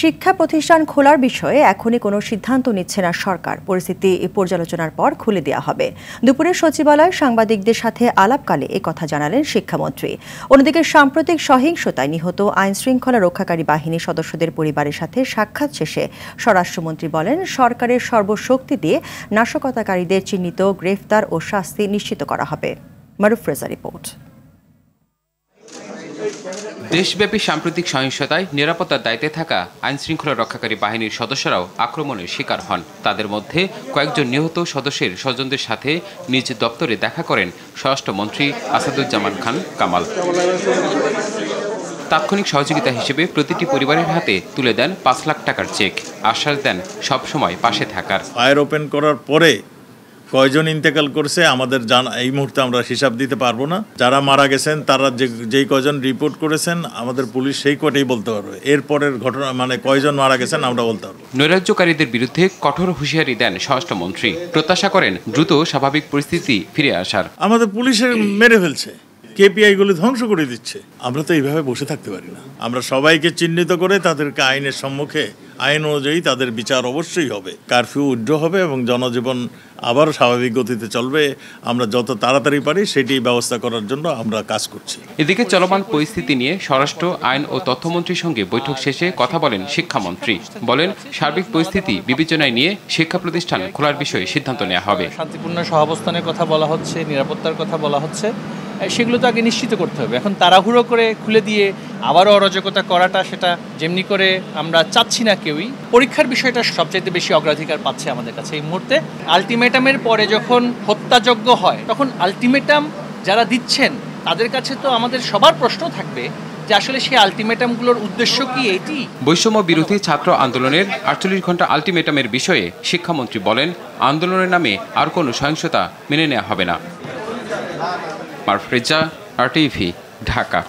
শিক্ষা প্রতিষ্ঠান খোলার বিষয়ে এখনই কোনো সিদ্ধান্ত নিচ্ছে না সরকার। পরিস্থিতি পর্যালোচনার পর খুলে দেওয়া হবে। দুপুরে সচিবালয় সাংবাদিকদের সাথে আলাপকালে একথা জানালেন শিক্ষামন্ত্রী। অন্যদিকে সাম্প্রতিক সহিংসতায় নিহত আইনশৃঙ্খলা রক্ষাকারী বাহিনীর সদস্যদের পরিবারের সাথে সাক্ষাৎ শেষে স্বরাষ্ট্রমন্ত্রী বলেন, সরকারের সর্বশক্তি দিয়ে নাশকতাকারীদের চিহ্নিত, গ্রেফতার ও শাস্তি নিশ্চিত করা হবে। মারুফ রেজা রিপোর্ট। দেশব্যাপী সাম্প্রতিক সহিংসতায় নিরাপত্তার দায়িত্বে থাকা আইনশৃঙ্খলা রক্ষাকারী বাহিনীর সদস্যরাও আক্রমণের শিকার হন। তাদের মধ্যে কয়েকজন নিহত সদস্যের স্বজনদের সাথে নিজ দপ্তরে দেখা করেন স্বরাষ্ট্রমন্ত্রী আসাদুজ্জামান খান কামাল। তাৎক্ষণিক সহযোগিতা হিসেবে প্রতিটি পরিবারের হাতে তুলে দেন ৫ লাখ টাকার চেক। আশ্বাস দেন সবসময় পাশে থাকার। ফায়ার ওপেন করার পরে কয়জন ইন্তেকাল করছে আমাদের এই মুহূর্তে আমরা হিসাব দিতে পারবো না। যারা মারা গেছেন তারা যেই কয়জন রিপোর্ট করেছেন আমাদের পুলিশ সেই কয়টাই বলতে পারবে। এরপরের ঘটনা মানে কয়জন মারা গেছেন আমরা বলতে পারবো। নৈরাজ্যকারীদের বিরুদ্ধে কঠোর হুঁশিয়ারি দেন স্বরাষ্ট্রমন্ত্রী। প্রত্যাশা করেন দ্রুত স্বাভাবিক পরিস্থিতি ফিরে আসার। আমাদের পুলিশের মেরে ফেলছে, কেপিআই গুলো ধ্বংস করে দিচ্ছে। আমরা তো এইভাবে বসে থাকতে পারি না। আমরা সবাইকে চিহ্নিত করে তাদেরকে আইনের সম্মুখে আইন অনুযায়ী তাদের বিচার অবশ্যই হবে। কারফিউ উইথড্র হবে এবং জনজীবন আবার স্বাভাবিক গতিতে চলবে। আমরা যত তাড়াতাড়ি পারি সেটি ব্যবস্থা করার জন্য আমরা কাজ করছি। এদিকে চলমান পরিস্থিতি নিয়ে স্বরাষ্ট্র, আইন ও তথ্যমন্ত্রীর সঙ্গে বৈঠক শেষে কথা বলেন শিক্ষামন্ত্রী। বলেন, সার্বিক পরিস্থিতি বিবেচনায় নিয়ে শিক্ষা প্রতিষ্ঠান খোলার বিষয়ে সিদ্ধান্ত নেওয়া হবে। শান্তিপূর্ণ সহাবস্থানের কথা বলা হচ্ছে, নিরাপত্তার কথা বলা হচ্ছে, সেগুলো তো আগে নিশ্চিত করতে হবে। এখন তাড়াহুড়ো করে খুলে দিয়ে আবারও অরাজকতা করাটা, সেটা যেমনি করে আমরা চাচ্ছি না কেউই। পরীক্ষার বিষয়টা সবচাইতে বেশি অগ্রাধিকার পাচ্ছে আমাদের কাছে এই মুহূর্তে। আলটিমেটামের পরে যখন হত্যাযজ্ঞ হয়, তখন আলটিমেটাম যারা দিচ্ছেন তাদের কাছে তো আমাদের সবার প্রশ্ন থাকবে যে আসলে সেই আলটিমেটামগুলোর উদ্দেশ্য কি এটি। বৈষম্য বিরোধী ছাত্র আন্দোলনের ৪৮ ঘন্টা আলটিমেটামের বিষয়ে শিক্ষামন্ত্রী বলেন, আন্দোলনের নামে আর কোনো সহিংসতা মেনে নেওয়া হবে না। মারুফ রেজা, RTV, ঢাকা।